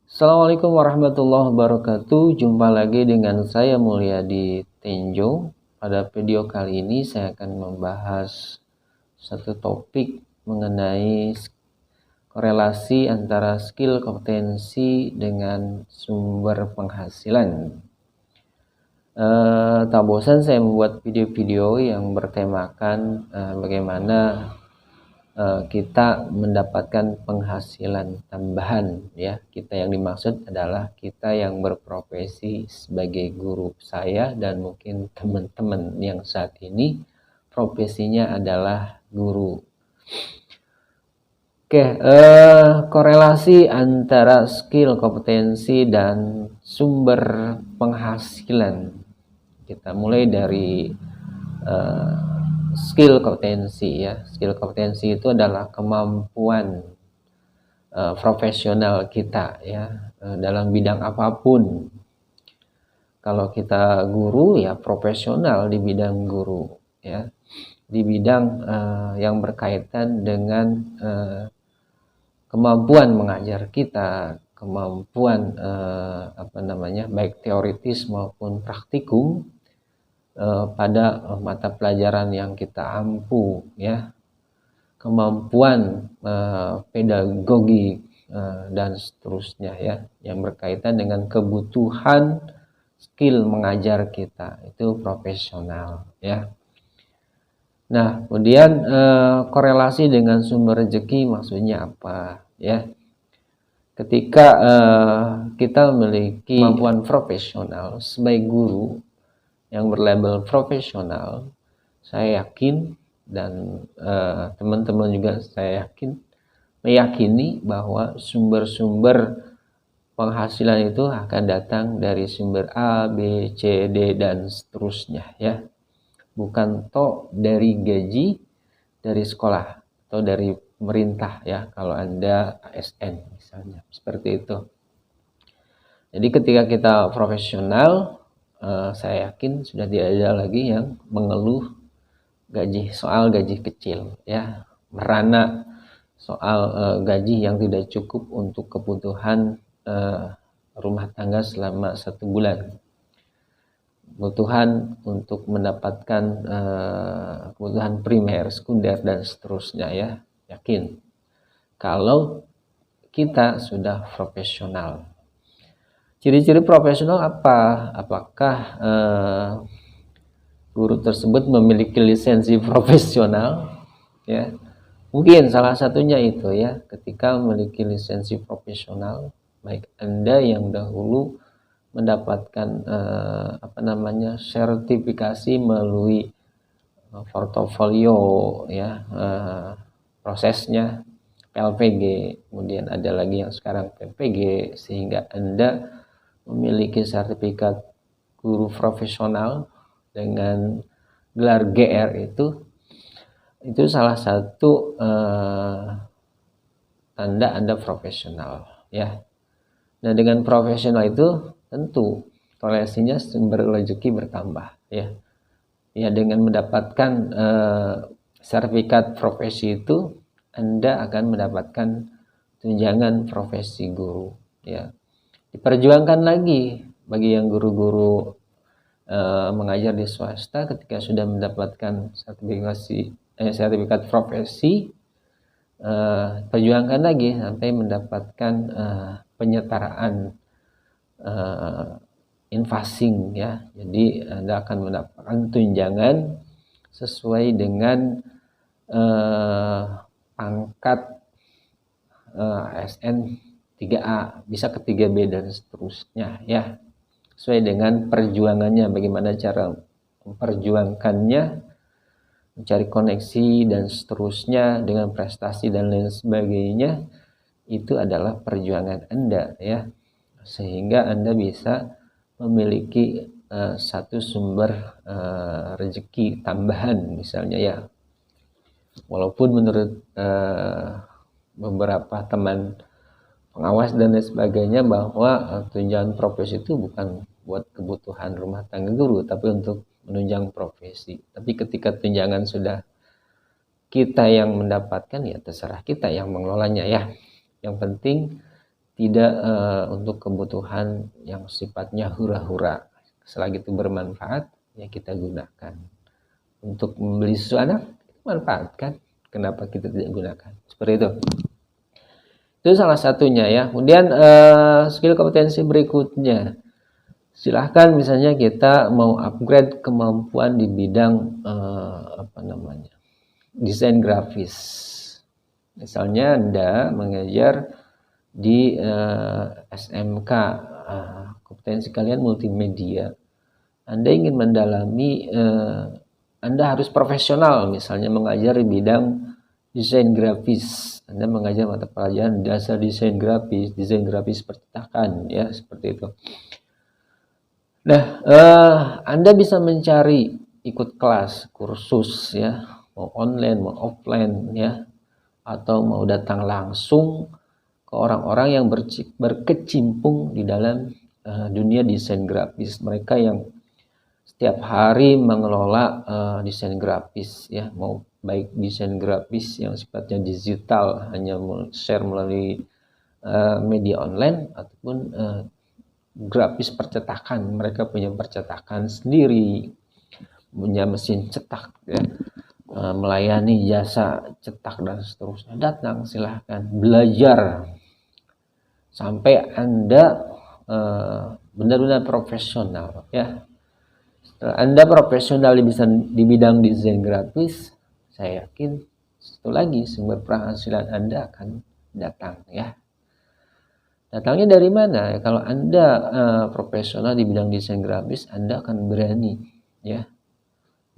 Assalamualaikum warahmatullahi wabarakatuh. Jumpa lagi dengan saya Mulyadi Tenjo. Pada video kali ini saya akan membahas satu topik mengenai korelasi antara skill kompetensi dengan sumber penghasilan. Tak bosan saya membuat video-video yang bertemakan bagaimana kita mendapatkan penghasilan tambahan, ya. Kita yang dimaksud adalah kita yang berprofesi sebagai guru, saya dan mungkin teman-teman yang saat ini profesinya adalah guru. Oke, korelasi antara skill kompetensi dan sumber penghasilan. Kita mulai dari skill kompetensi, ya. Skill kompetensi itu adalah kemampuan profesional kita, ya, dalam bidang apapun. Kalau kita guru, ya profesional di bidang guru, ya, di bidang yang berkaitan dengan kemampuan mengajar kita, kemampuan baik teoritis maupun praktikum pada mata pelajaran yang kita ampu, ya, kemampuan pedagogi dan seterusnya, ya, yang berkaitan dengan kebutuhan skill mengajar kita, itu profesional, ya. Nah, kemudian korelasi dengan sumber rezeki maksudnya apa, ya? Ketika kita memiliki kemampuan profesional sebagai guru yang berlabel profesional, saya yakin dan teman-teman juga saya meyakini bahwa sumber-sumber penghasilan itu akan datang dari sumber A, B, C, D dan seterusnya, ya. Bukan dari gaji dari sekolah atau dari pemerintah, ya, kalau Anda ASN misalnya, seperti itu. Jadi ketika kita profesional, saya yakin sudah tidak ada lagi yang mengeluh soal gaji kecil, ya, merana soal gaji yang tidak cukup untuk kebutuhan rumah tangga selama 1 bulan, kebutuhan untuk mendapatkan kebutuhan primer, sekunder dan seterusnya, ya. Yakin kalau kita sudah profesional. Ciri-ciri profesional apa? Apakah guru tersebut memiliki lisensi profesional, ya? Mungkin salah satunya itu, ya, ketika memiliki lisensi profesional, baik Anda yang dahulu mendapatkan sertifikasi melalui portofolio, ya, prosesnya PLPG, kemudian ada lagi yang sekarang PPG, sehingga Anda memiliki sertifikat guru profesional dengan gelar GR itu salah satu tanda Anda profesional, ya. Nah, dengan profesional itu tentu korelasinya sumber rezeki bertambah, ya. Ya, dengan mendapatkan sertifikat profesi itu Anda akan mendapatkan tunjangan profesi guru, ya. Diperjuangkan lagi bagi yang guru-guru mengajar di swasta, ketika sudah mendapatkan sertifikat profesi, perjuangkan lagi sampai mendapatkan penyetaraan infasing, ya. Jadi Anda akan mendapatkan tunjangan sesuai dengan pangkat ASN 3A, bisa ke 3B dan seterusnya, ya. Sesuai dengan perjuangannya, bagaimana cara memperjuangkannya, mencari koneksi dan seterusnya dengan prestasi dan lain sebagainya, itu adalah perjuangan Anda, ya. Sehingga Anda bisa memiliki satu sumber rezeki tambahan misalnya, ya. Walaupun menurut beberapa teman pengawas dan lain sebagainya bahwa tunjangan profesi itu bukan buat kebutuhan rumah tangga guru, tapi untuk menunjang profesi. Tapi ketika tunjangan sudah kita yang mendapatkan, ya terserah kita yang mengelolanya, ya. Yang penting tidak untuk kebutuhan yang sifatnya hura-hura. Selagi itu bermanfaat, ya kita gunakan. Untuk membeli sesuatu, manfaatkan. Kenapa kita tidak gunakan? Seperti itu. Itu salah satunya ya. Kemudian skill kompetensi berikutnya. Silahkan misalnya kita mau upgrade kemampuan di bidang desain grafis. Misalnya Anda mengajar di SMK, kompetensi kalian multimedia. Anda ingin mendalami, Anda harus profesional, misalnya mengajar di bidang desain grafis. Anda mengajar mata pelajaran dasar desain grafis percetakan, ya seperti itu. Nah, Anda bisa mencari ikut kelas, kursus ya, mau online, mau offline ya, atau mau datang langsung ke orang-orang yang berkecimpung di dalam dunia desain grafis. Mereka yang setiap hari mengelola desain grafis ya, mau baik desain grafis yang sifatnya digital, hanya share melalui media online, ataupun grafis percetakan. Mereka punya percetakan sendiri, punya mesin cetak ya, melayani jasa cetak dan seterusnya. Datang, silahkan belajar sampai Anda benar-benar profesional ya. Setelah Anda profesional di bidang desain grafis, saya yakin satu lagi sumber penghasilan Anda akan datang ya. Datangnya dari mana? Kalau Anda profesional di bidang desain grafis, Anda akan berani ya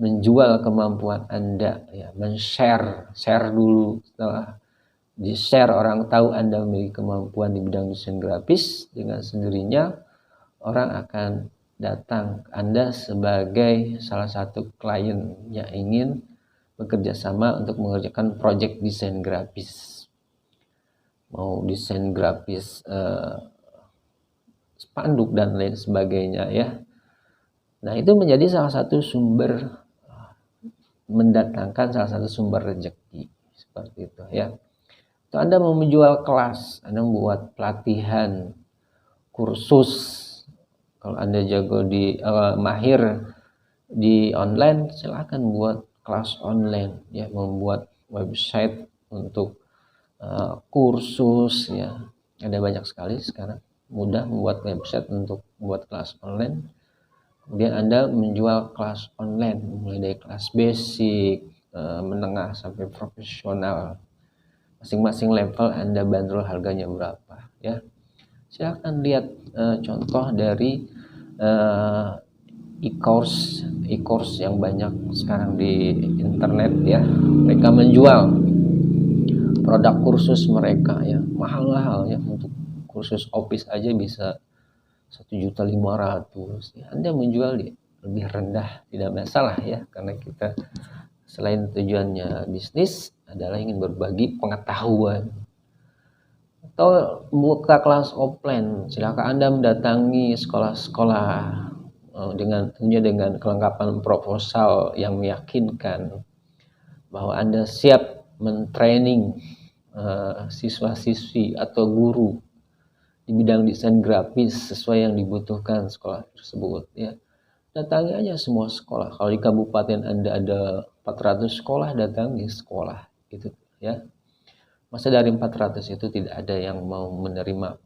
menjual kemampuan Anda ya, share dulu. Setelah di-share, orang tahu Anda memiliki kemampuan di bidang desain grafis, dengan sendirinya orang akan datang ke Anda sebagai salah satu klien yang ingin bekerja sama untuk mengerjakan proyek desain grafis. Mau desain grafis spanduk dan lain sebagainya ya. Nah, itu menjadi salah satu sumber mendatangkan salah satu sumber rezeki seperti itu ya. Itu Anda mau menjual kelas, Anda membuat pelatihan, kursus. Kalau Anda jago mahir di online, silakan buat kelas online ya, membuat website untuk kursus ya. Ada banyak sekali sekarang mudah membuat website untuk membuat kelas online. Kemudian Anda menjual kelas online mulai dari kelas basic, menengah sampai profesional. Masing-masing level Anda bandrol harganya berapa ya. Silakan lihat contoh dari e-course yang banyak sekarang di internet ya. Mereka menjual produk kursus mereka ya, mahal ya. Untuk kursus Office aja bisa 1.500.000 ya. Anda menjual di lebih rendah tidak masalah ya, karena kita selain tujuannya bisnis adalah ingin berbagi pengetahuan. Atau buka kelas offline, silakan Anda mendatangi sekolah-sekolah dengan kelengkapan proposal yang meyakinkan bahwa Anda siap mentraining siswa-siswi atau guru di bidang desain grafis sesuai yang dibutuhkan sekolah tersebut ya. Datangi aja semua sekolah. Kalau di kabupaten Anda ada 400 sekolah, datangi sekolah gitu ya. Masa dari 400 itu tidak ada yang mau menerima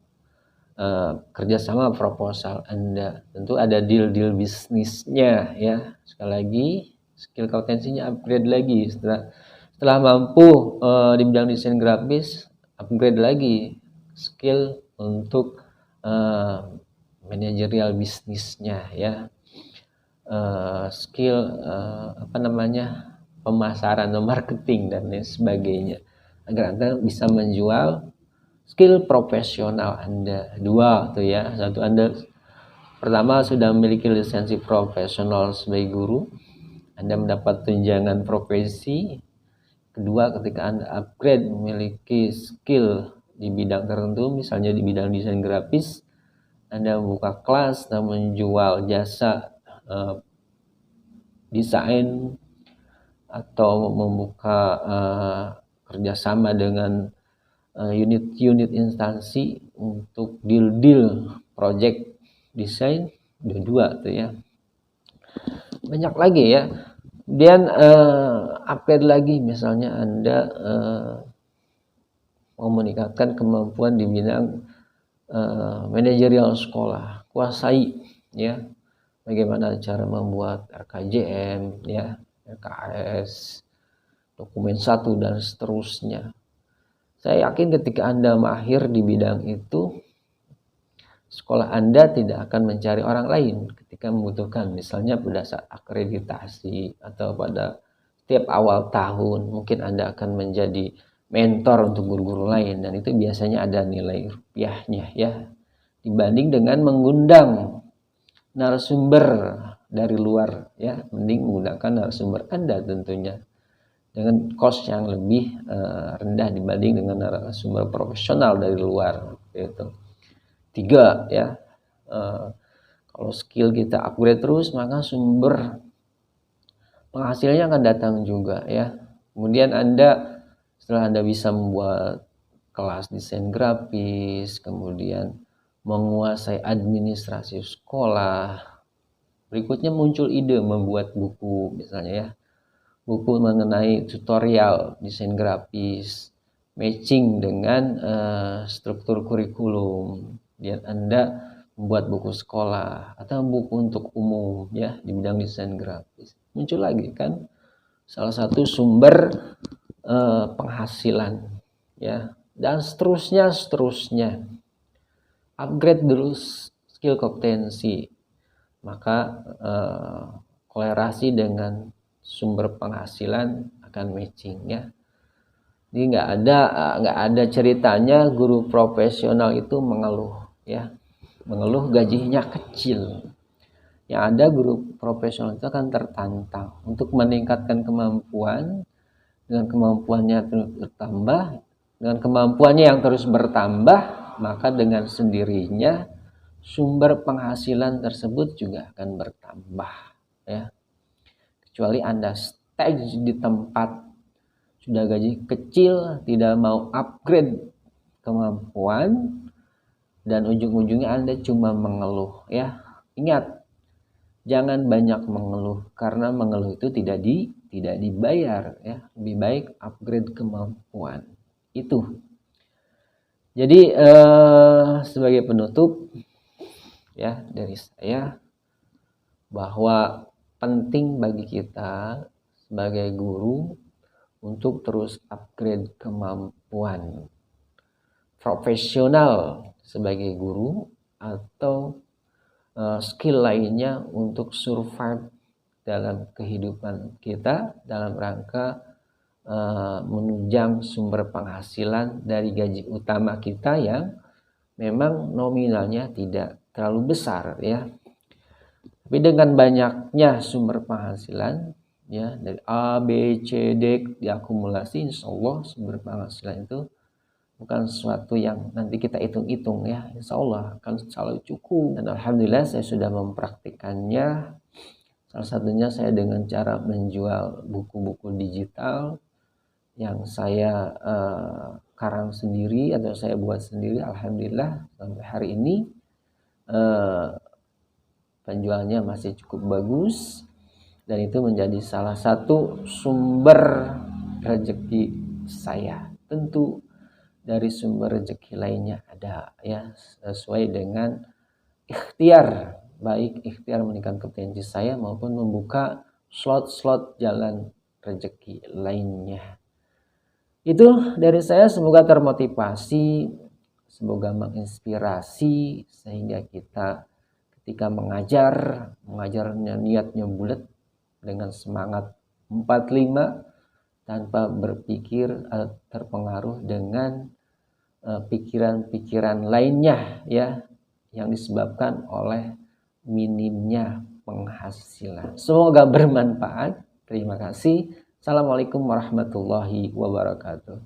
kerjasama proposal Anda? Tentu ada deal-deal bisnisnya ya. Sekali lagi, skill kompetensinya upgrade lagi. Setelah mampu di bidang desain grafis, upgrade lagi skill untuk manajerial bisnisnya ya. Skill pemasaran atau marketing dan lain sebagainya, agar Anda bisa menjual skill profesional Anda. Dua tuh ya. Satu, Anda pertama sudah memiliki lisensi profesional sebagai guru, Anda mendapat tunjangan profesi. Kedua, ketika Anda upgrade memiliki skill di bidang tertentu, misalnya di bidang desain grafis, Anda membuka kelas dan menjual jasa desain, atau membuka kerjasama dengan unit-unit instansi untuk deal project desain dua tuh ya. Banyak lagi ya. Kemudian upgrade lagi, misalnya Anda mau meningkatkan kemampuan di bidang manajerial sekolah, kuasai ya bagaimana cara membuat RKJM ya, RKS, dokumen 1 dan seterusnya. Saya yakin ketika Anda mahir di bidang itu, sekolah Anda tidak akan mencari orang lain ketika membutuhkan, misalnya pada saat akreditasi atau pada setiap awal tahun. Mungkin Anda akan menjadi mentor untuk guru-guru lain, dan itu biasanya ada nilai rupiahnya ya, dibanding dengan mengundang narasumber dari luar ya. Mending menggunakan narasumber Anda tentunya dengan cost yang lebih rendah dibanding dengan narasumber profesional dari luar gitu. 3 ya, kalau skill kita upgrade terus, maka sumber penghasilannya akan datang juga ya. Kemudian setelah Anda bisa membuat kelas desain grafis, kemudian menguasai administrasi sekolah, berikutnya muncul ide membuat buku misalnya ya, buku mengenai tutorial desain grafis, matching dengan struktur kurikulum. Dan Anda membuat buku sekolah atau buku untuk umum ya di bidang desain grafis. Muncul lagi kan salah satu sumber penghasilan ya, dan seterusnya. Upgrade dulu skill kompetensi, maka kolerasi dengan sumber penghasilan akan matching ya. Jadi nggak ada ceritanya guru profesional itu mengeluh ya, mengeluh gajinya kecil. Yang ada guru profesional itu akan tertantang untuk meningkatkan kemampuan, dengan kemampuannya bertambah, dengan kemampuannya yang terus bertambah, maka dengan sendirinya sumber penghasilan tersebut juga akan bertambah ya. Kecuali Anda stay di tempat sudah gaji kecil, tidak mau upgrade kemampuan, dan ujung-ujungnya Anda cuma mengeluh ya. Ingat, jangan banyak mengeluh, karena mengeluh itu tidak dibayar ya. Lebih baik upgrade kemampuan. Itu. Jadi sebagai penutup ya dari saya, bahwa penting bagi kita sebagai guru untuk terus upgrade kemampuan profesional sebagai guru atau skill lainnya untuk survive dalam kehidupan kita, dalam rangka menunjang sumber penghasilan dari gaji utama kita yang memang nominalnya tidak terlalu besar ya. Tapi dengan banyaknya sumber penghasilan ya, dari A, B, C, D diakumulasi, insya Allah sumber penghasilan itu bukan sesuatu yang nanti kita hitung-hitung ya, insya Allah akan selalu cukup. Dan alhamdulillah saya sudah mempraktikannya. Salah satunya saya dengan cara menjual buku-buku digital yang saya karang sendiri atau saya buat sendiri. Alhamdulillah sampai hari ini penjualnya masih cukup bagus, dan itu menjadi salah satu sumber rezeki saya. Tentu dari sumber rezeki lainnya ada ya, sesuai dengan ikhtiar, baik ikhtiar meningkatkan kompetensi saya maupun membuka slot-slot jalan rezeki lainnya. Itu dari saya, semoga termotivasi, semoga menginspirasi, sehingga kita ketika mengajarnya niatnya bulat dengan semangat 45, tanpa berpikir terpengaruh dengan pikiran-pikiran lainnya ya, yang disebabkan oleh minimnya penghasilan. Semoga bermanfaat. Terima kasih. Assalamualaikum warahmatullahi wabarakatuh.